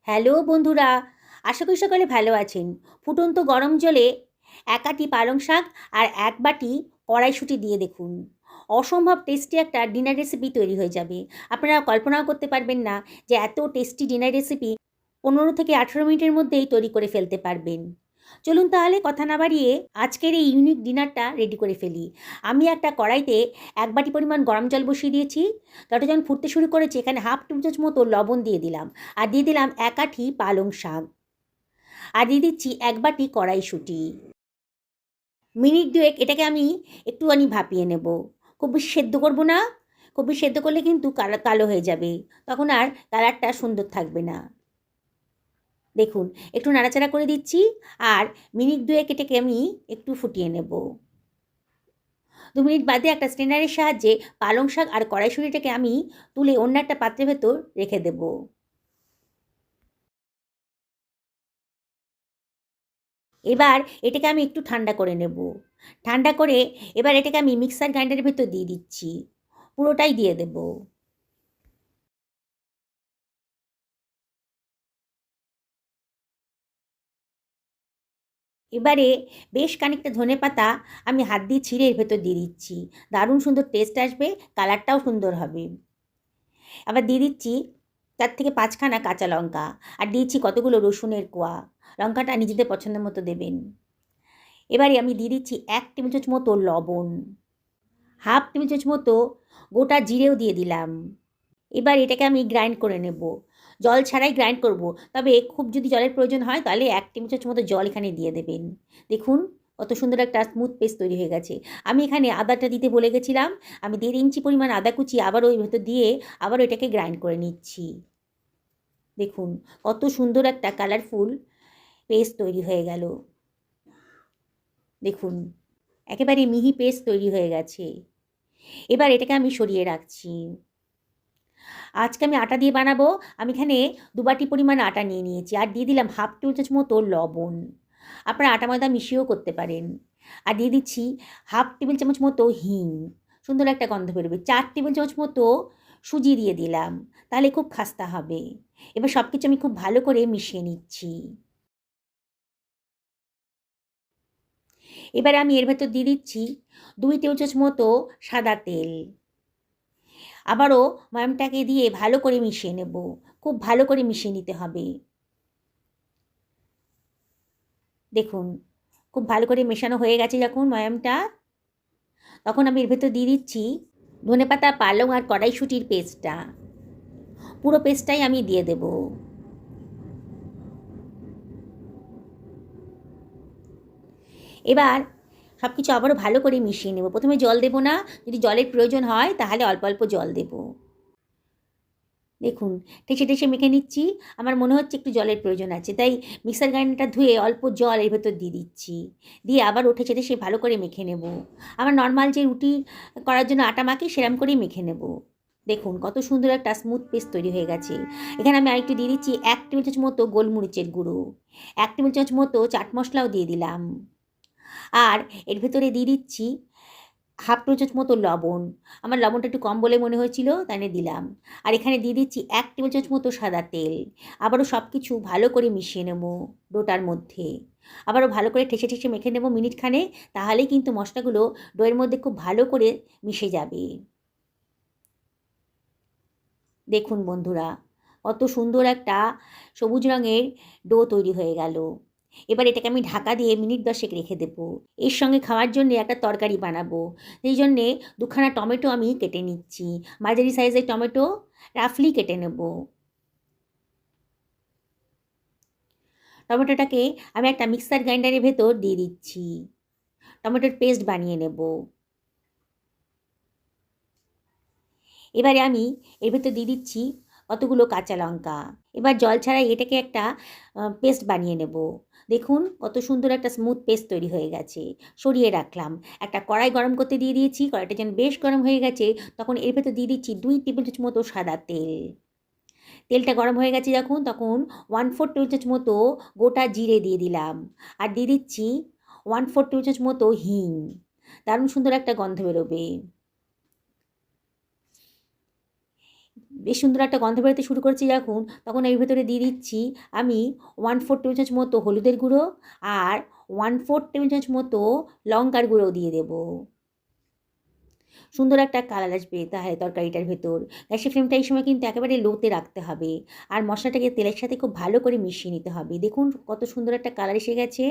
Hello বন্ধুরা, আশা করি সকলে ভালো আছেন। ফুটন্ত গরম জলে এক আঁটি পালং শাক আর এক বাটি কড়াইশুঁটি দিয়ে দেখুন, অসম্ভব টেস্টি একটা ডিনার রেসিপি তৈরি হয়ে যাবে। আপনারা কল্পনাও করতে পারবেন না যে এত টেস্টি ডিনার রেসিপি 15 থেকে 18 মিনিটের মধ্যেই তৈরি করে ফেলতে পারবেন। চলুন তাহলে কথা না বাড়িয়ে আজকের এই ইউনিক ডিনারটা রেডি করে ফেলি। আমি একটা কড়াইতে এক বাটি পরিমাণ গরম জল বসিয়ে দিয়েছি। জলটা যখন ফুটতে শুরু করেছে এখানে হাফ টেবিল চামচ মতো লবণ দিয়ে দিলাম, আর দিয়ে দিলাম এক আঁটি পালং শাক, আর দিয়ে দিচ্ছি এক বাটি কড়াইশুঁটি। মিনিট দুয়েক এটাকে আমি একটুখানি ভাপিয়ে নেব। খুব বেশি সেদ্ধ করব না, খুব বেশি সেদ্ধ করলে কিন্তু কালো হয়ে যাবে, তখন আর কালারটা সুন্দর থাকবে না। দেখুন, একটু নাড়াচাড়া করে দিচ্ছি, আর মিনিট দুয়েক এটাকে আমি একটু ফুটিয়ে নেব। 2 মিনিট বাদে একটা স্ট্রেনারের সাহায্যে পালং শাক আর কড়াইশুঁটিটাকে আমি তুলে অন্য একটা পাত্রের ভেতর রেখে দেব। এবার এটাকে আমি একটু ঠান্ডা করে নেব। ঠান্ডা করে এবার এটাকে আমি মিক্সার গ্রাইন্ডারের ভেতর দিয়ে দিচ্ছি, পুরোটাই দিয়ে দেব। এবারে বেশ খানিকটা ধনেপাতা আমি হাত দিয়ে ছিঁড়ে এর ভেতর দিয়ে দিচ্ছি। দারুণ সুন্দর টেস্ট আসবে, কালারটাও সুন্দর হবে। আবার দিয়ে দিচ্ছি 4 থেকে 5খানা কাঁচা লঙ্কা, আর দিয়েছি কতগুলো রসুনের কোয়া। লঙ্কাটা নিজেদের পছন্দ মতো দেবেন। এবারে আমি দিয়ে দিচ্ছি 1 টেবিল চামচ মতো লবণ, হাফ টেবিল চামচ মতো গোটা জিরেও দিয়ে দিলাম। এবার এটাকে আমি গ্রাইন্ড করে নেব, জল ছাড়াই গ্রাইন্ড করব। তবে খুব যদি জলের প্রয়োজন হয় তাহলে 1 টেবিল চামচ মতো জল এখানে দিয়ে দেবেন। দেখুন কত সুন্দর একটা স্মুথ পেস্ট তৈরি হয়ে গেছে। আমি এখানে আদাটা দিতে ভুলে গেছিলাম, আমি 1.5 ইঞ্চি পরিমাণ আদা কুচি আবারও ওই ভেতর দিয়ে আবারও এটাকে গ্রাইন্ড করে নিচ্ছি। দেখুন কত সুন্দর একটা কালারফুল পেস্ট তৈরি হয়ে গেল। দেখুন একেবারে মিহি পেস্ট তৈরি হয়ে গেছে। এবার এটাকে আমি সরিয়ে রাখছি। আজকে আমি আটা দিয়ে বানাবো। আমি এখানে 2 বাটি পরিমাণ আটা নিয়ে নিয়েছি, আর দিয়ে দিলাম হাফ টেবিল চামচ মতো লবণ। আপনারা আটা ময়দা মিশিয়েও করতে পারেন। আর দিয়ে দিচ্ছি হাফ টেবিল চামচ মতো হিং, সুন্দর একটা গন্ধ বেরোবে। 4 টেবিল চামচ মতো সুজি দিয়ে দিলাম, তাহলে খুব খাস্তা হবে। এবার সব কিছু আমি খুব ভালো করে মিশিয়ে নিচ্ছি। এবার আমি এর ভেতর দিয়ে দিচ্ছি 2 টেবিল চামচ মতো সাদা তেল। আবারও ময়ামটাকে দিয়ে ভালো করে মিশিয়ে নেব, খুব ভালো করে মিশিয়ে নিতে হবে। দেখুন খুব ভালো করে মেশানো হয়ে গেছে যখন ময়ামটা, তখন আমি এর ভেতর দিয়ে দিচ্ছি ধনেপাতা, পালং আর কড়াইশুঁটির পেস্টটা। পুরো পেস্টটাই আমি দিয়ে দেব। এবার সব কিছু আবারও ভালো করে মিশিয়ে নেব। প্রথমে জল দেব না, যদি জলের প্রয়োজন হয় তাহলে অল্প অল্প জল দেব। দেখুন ঠেসে ঠেসে মেখে নিচ্ছি, আমার মনে হচ্ছে একটু জলের প্রয়োজন আছে, তাই মিক্সার গ্রাইন্ডারটা ধুয়ে অল্প জল এর ভেতর দিয়ে দিচ্ছি। দিয়ে আবার ঠেসে ঠেসে ভালো করে মেখে নেব। আমার নর্মাল যে রুটি করার জন্য আটা মাখি সেরকম করেই মেখে নেব। দেখুন কত সুন্দর একটা স্মুথ পেস্ট তৈরি হয়ে গেছে। এখানে আমি আরেকটু দিয়ে দিচ্ছি 1 টেবিল চামচ মতো গোলমরিচের গুঁড়ো, 1 টেবিল চামচ মতো চাট মশলাও দিয়ে দিলাম, আর এর ভেতরে দিয়ে দিচ্ছি হাফ টেবিল চামচ মতো লবণ। আমার লবণটা একটু কম বলে মনে হয়েছিল তাই দিলাম। আর এখানে দিয়ে দিচ্ছি 1 টেবিল চামচ মতো সাদা তেল। আবারও সব কিছু ভালো করে মিশিয়ে নেব ডোটার মধ্যে। আবারও ভালো করে ঠেসে ঠেসে মেখে নেব মিনিটখানে, তাহলেই কিন্তু মশলাগুলো ডোয়ের মধ্যে খুব ভালো করে মিশে যাবে। দেখুন বন্ধুরা কত সুন্দর একটা সবুজ রঙের ডো তৈরি হয়ে গেল। এবার এটাকে আমি ঢাকা দিয়ে মিনিট 10 রেখে দেবো। এর সঙ্গে খাওয়ার জন্য একটা তরকারি বানাবো, সেই জন্যে 2খানা টমেটো আমি কেটে নিচ্ছি। মাঝারি সাইজের টমেটো রাফলি কেটে নেব। টমেটোটাকে আমি একটা মিক্সার গ্রাইন্ডারের ভেতর দিয়ে দিচ্ছি, টমেটোর পেস্ট বানিয়ে নেব। এবারে আমি এর ভেতর দিয়ে দিচ্ছি কতগুলো কাঁচা লঙ্কা। এবার জল ছাড়াই এটাকে একটা পেস্ট বানিয়ে নেব। দেখুন কত সুন্দর একটা স্মুথ পেস্ট তৈরি হয়ে গেছে। সরিয়ে রাখলাম। একটা কড়াই গরম করতে দিয়ে দিয়েছি, কড়াইটা যেন বেশ গরম হয়ে গেছে, তখন এর ভেতর দিয়ে দিচ্ছি 2 টেবিল চামচ মতো সাদা তেল। তেলটা গরম হয়ে গেছে যখন, তখন 1/4 টেবিল চামচ মতো গোটা জিরে দিয়ে দিলাম, আর দিয়ে দিচ্ছি 1/4 টেবিল চামচ মতো হিং। দারুণ সুন্দর একটা গন্ধ বেরোবে। বেশ সুন্দর একটা গন্ধ বেরোতে শুরু করেছে যখন, তখন এর ভেতরে দিয়ে দিচ্ছি আমি 1/4 টেবিল চামচ মতো হলুদের গুঁড়ো আর 1/4 টেবিল চামচ মতো লঙ্কার গুঁড়ো দিয়ে দেবো। সুন্দর একটা কালার আসবে তাহলে তরকারিটার ভেতর। গ্যাসের ফ্লেমটা এই সময় কিন্তু একেবারে লোতে রাখতে হবে। আর মশলাটাকে তেলের সাথে খুব ভালো করে মিশিয়ে নিতে হবে। দেখুন কত সুন্দর একটা কালার এসে গেছে।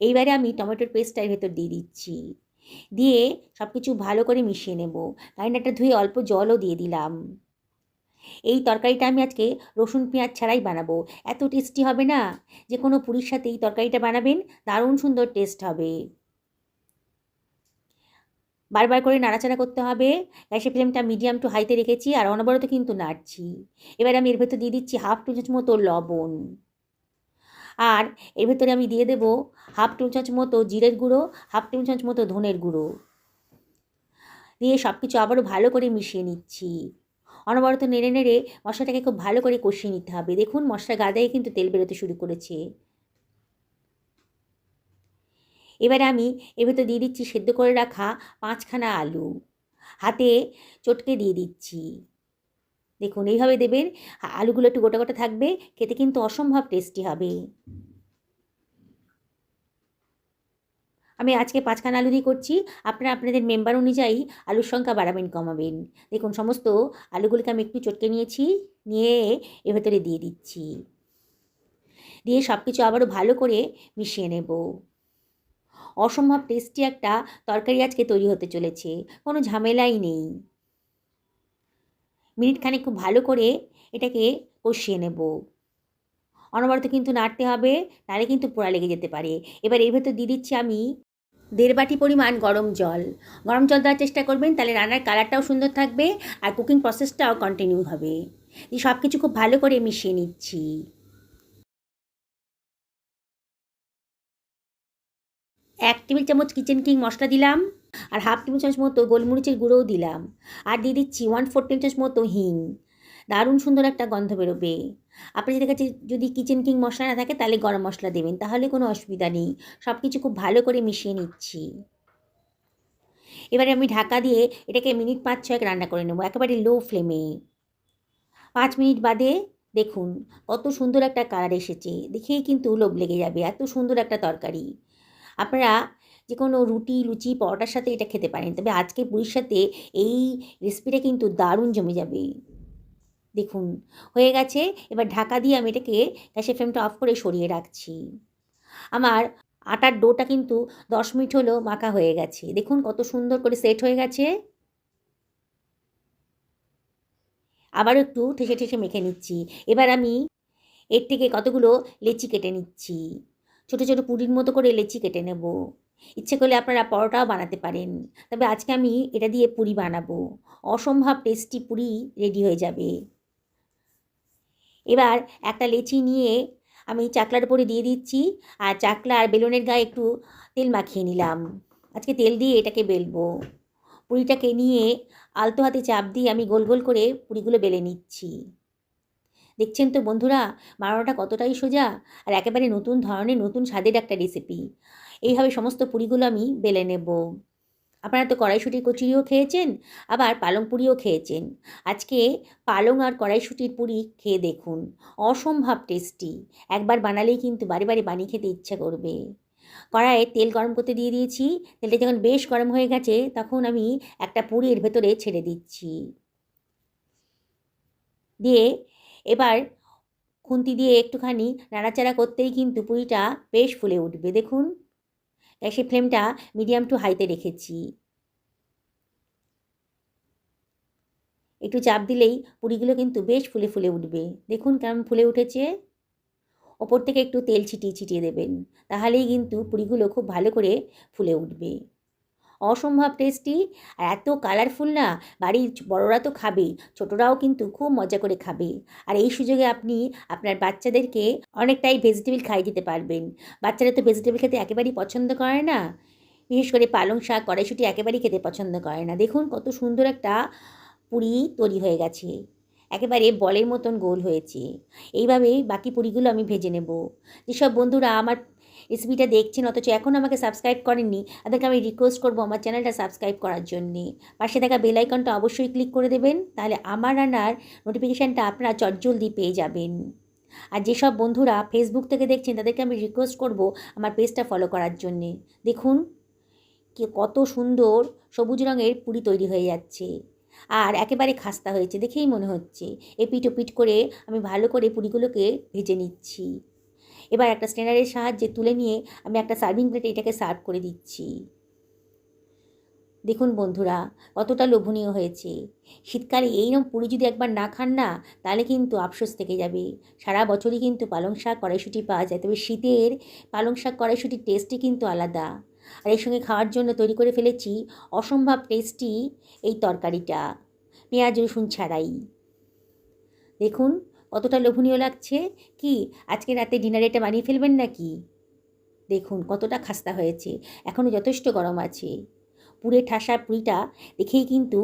এইবারে আমি টমেটোর পেস্টটা এর ভেতর দিয়ে দিচ্ছি। দিয়ে সব কিছু ভালো করে মিশিয়ে নেব। গ্রাইন্ডারটা ধুয়ে অল্প জলও দিয়ে দিলাম। এই তরকারিটা আমি আজকে রসুন পেঁয়াজ ছাড়াই বানাবো। এত টেস্টি হবে না, যে কোনো পুরীর সাথে এই তরকারিটা বানাবেন, দারুণ সুন্দর টেস্ট হবে। বারবার করে নাড়াচাড়া করতে হবে। গ্যাসের ফ্লেমটা মিডিয়াম টু হাইতে রেখেছি আর অনবরত কিন্তু নাড়ছি। এবার আমি এর ভেতর দিয়ে দিচ্ছি 1/2 টেবিল চামচ মতো লবণ। আর এর ভেতরে আমি দিয়ে দেবো 1/2 টেবিল চামচ মতো জিরের গুঁড়ো, 1/2 টেবিল চামচ মতো ধনের গুঁড়ো। দিয়ে সব কিছু আবারও ভালো করে মিশিয়ে নিচ্ছি। অনবরত নেড়ে নেড়ে মশলাটাকে খুব ভালো করে কষিয়ে নিতে হবে। দেখুন মশলা গাদায় কিন্তু তেল বেরোতে শুরু করেছে। এবারে আমি এর ভেতর দিয়ে দিচ্ছি সেদ্ধ করে রাখা 5খানা আলু। হাতে চটকে দিয়ে দিচ্ছি। দেখুন এইভাবে দেবেন, আলুগুলো একটু গোটা গোটা থাকবে, খেতে কিন্তু অসম্ভব টেস্টি হবে। আমি আজকে 5খানা আলু দিয়ে করছি, আপনারা আপনাদের মেম্বার অনুযায়ী আলুর সংখ্যা বাড়াবেন কমাবেন। দেখুন সমস্ত আলুগুলিকে আমি একটু চটকে নিয়েছি, নিয়ে এর ভেতরে দিয়ে দিচ্ছি। দিয়ে সব কিছু আবারও ভালো করে মিশিয়ে নেব। অসম্ভব টেস্টি একটা তরকারি আজকে তৈরি হতে চলেছে, কোনো ঝামেলাই নেই। মিনিট খানেক খুব ভালো করে এটাকে কষিয়ে নেব। অনবরত কিন্তু নাড়তে হবে, নাহলে কিন্তু পোড়া লেগে যেতে পারে। এবার এর ভেতর দিয়ে দিচ্ছি আমি 1.5 বাটি পরিমাণ গরম জল। গরম জল দেওয়ার চেষ্টা করবেন, তাহলে রান্নার কালারটাও সুন্দর থাকবে আর কুকিং প্রসেসটাও কন্টিনিউ হবে। দিয়ে সব কিছু খুব ভালো করে মিশিয়ে নিচ্ছি। 1 টেবিল চামচ কিচেন কিং মশলা দিলাম আর 1/2 টেবিল চামচ মতো গোলমরিচের গুঁড়োও দিলাম। আর দিয়ে দিচ্ছি 1/4 টেবিল চামচ মতো হিং। দারুণ সুন্দর একটা গন্ধ বেরোবে। আপনাদের কাছে যদি কিচেন কিং মশলা না থাকে তাহলে গরম মশলা দেবেন, তাহলে কোনো অসুবিধা নেই। সব কিছু খুব ভালো করে মিশিয়ে নিচ্ছি। এবারে আমি ঢাকা দিয়ে এটাকে মিনিট 5-6 রান্না করে নেব, একেবারে লো ফ্লেমে। 5 মিনিট বাদে দেখুন কত সুন্দর একটা কালার এসেছে, দেখেই কিন্তু লোভ লেগে যাবে, এত সুন্দর একটা তরকারি। আপনারা যে কোনো রুটি, লুচি, পরোটার সাথে এটা খেতে পারেন, তবে আজকে পুরীর সাথে এই রেসিপিটা কিন্তু দারুণ জমে যাবে। দেখুন হয়ে গেছে। এবার ঢাকা দিয়ে আমি এটাকে গ্যাসের ফ্লেমটা অফ করে সরিয়ে রাখছি। আমার আটার ডোটা কিন্তু 10 মিনিট হলো মাখা হয়ে গেছে। দেখুন কত সুন্দর করে সেট হয়ে গেছে। আবারও একটু ঠেসে ঠেসে মেখে নিচ্ছি। এবার আমি এর থেকে কতগুলো লেচি কেটে নিচ্ছি। ছোটো ছোটো পুরির মতো করে লেচি কেটে নেব। ইচ্ছে করলে আপনারা পরোটাও বানাতে পারেন, তবে আজকে আমি এটা দিয়ে পুরি বানাবো। অসম্ভব টেস্টি পুরি রেডি হয়ে যাবে। এবার একটা লেচি নিয়ে আমি চাকলার উপরে দিয়ে দিচ্ছি আর চাকলা আর বেলুনের গায়ে একটু তেল মাখিয়ে নিলাম। আজকে তেল দিয়ে এটাকে বেলবো। পুরিটাকে নিয়ে আলতো হাতে চাপ দিয়ে আমি গোল গোল করে পুরিগুলো বেলে নিচ্ছি। দেখছেন তো বন্ধুরা, বানানোটা কতটাই সোজা আর একেবারে নতুন ধরনের নতুন স্বাদের একটা রেসিপি। এইভাবে সমস্ত পুরিগুলো আমি বেলে নেব। আপনারা তো কড়াইশুঁটির কচুরিও খেয়েছেন, আবার পালং পুরিও খেয়েছেন। আজকে পালং আর কড়াইশুঁটির পুরি খেয়ে দেখুন, অসম্ভব টেস্টি। একবার বানালেই কিন্তু বারে বারে বানিয়ে খেতে ইচ্ছা করবে। কড়াইয়ে তেল গরম করতে দিয়ে দিয়েছি। তেলটা যখন বেশ গরম হয়ে গেছে তখন আমি একটা পুরি এর ভেতরে ছেড়ে দিচ্ছি। দিয়ে এবার খুন্তি দিয়ে একটুখানি নাড়াচাড়া করতেই কিন্তু পুরিটা বেশ ফুলে উঠবে। দেখুন গ্যাসের ফ্লেমটা মিডিয়াম টু হাইতে রেখেছি। একটু চাপ দিলেই পুরিগুলো কিন্তু বেশ ফুলে ফুলে উঠবে। দেখুন কেমন ফুলে উঠেছে। ওপর থেকে একটু তেল ছিটিয়ে ছিটিয়ে দেবেন, তাহলেই কিন্তু পুরিগুলো খুব ভালো করে ফুলে উঠবে। অসম্ভব টেস্টি আর এত কালারফুল না, বাড়ির বড়রা তো খাবে, ছোটরাও কিন্তু খুব মজা করে খাবে। আর এই সুযোগে আপনি আপনার বাচ্চাদেরকে অনেকটাই ভেজিটেবল খাইয়ে দিতে পারবেন। বাচ্চারা তো ভেজিটেবল খেতে একেবারেই পছন্দ করে না, বিশেষ করে পালং শাক, কড়াইশুঁটি একেবারেই খেতে পছন্দ করে না। দেখুন কত সুন্দর একটা পুরি তৈরি হয়ে গেছে, একেবারে বলের মতন গোল হয়েছে। এইভাবেই বাকি পুরিগুলো আমি ভেজে নেব। যেসব বন্ধুরা আমার রেসিপিটা দেখছেন অথচ এখনও আমাকে সাবস্ক্রাইব করেননি, তাদেরকে আমি রিকোয়েস্ট করবো আমার চ্যানেলটা সাবস্ক্রাইব করার জন্যে। পাশে থাকা বেল আইকনটা অবশ্যই ক্লিক করে দেবেন, তাহলে আমার রান্নার নোটিফিকেশানটা আপনারা চটজলদি পেয়ে যাবেন। আর যেসব বন্ধুরা ফেসবুক থেকে দেখছেন তাদেরকে আমি রিকোয়েস্ট করব আমার পেজটা ফলো করার জন্যে। দেখুন কত সুন্দর সবুজ রঙের পুরি তৈরি হয়ে যাচ্ছে, আর একেবারে খাস্তা হয়েছে দেখেই মনে হচ্ছে। এপিট ওপিট করে আমি ভালো করে পুরিগুলোকে ভেজে নিচ্ছি। এবার একটা স্ট্রেনারের সাহায্যে তুলে নিয়ে আমি একটা সার্ভিং প্লেটে এটাকে সার্ভ করে দিচ্ছি। দেখুন বন্ধুরা কতটা লোভনীয় হয়েছে। শীতকালে এইরকম পুরি যদি একবার না খান না, তাহলে কিন্তু আফসোস থেকে যাবে। সারা বছরই কিন্তু পালং শাক কড়াইশুঁটি পাওয়া যায়, তবে শীতের পালং শাক কড়াইশুঁটির টেস্টই কিন্তু আলাদা। আর এর সঙ্গে খাওয়ার জন্য তৈরি করে ফেলেছি অসম্ভব টেস্টি এই তরকারিটা, পেঁয়াজ রসুন ছাড়াই। দেখুন কতটা লোভনীয় লাগছে। কি আজকে রাতে ডিনারে এটা বানিয়ে ফেলবেন নাকি? দেখুন কতটা খাস্তা হয়েছে, এখনও যথেষ্ট গরম আছে। পুরে ঠাসা পুরিটা দেখেই কিন্তু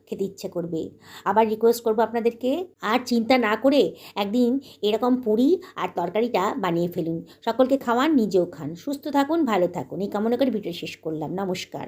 খেতে ইচ্ছে করবে। আবার রিকোয়েস্ট করবো আপনাদেরকে, আর চিন্তা না করে একদিন এরকম পুরি আর তরকারিটা বানিয়ে ফেলুন। সকলকে খাওয়ান, নিজেও খান। সুস্থ থাকুন, ভালো থাকুন, এই কামনা করে ভিডিও শেষ করলাম। নমস্কার।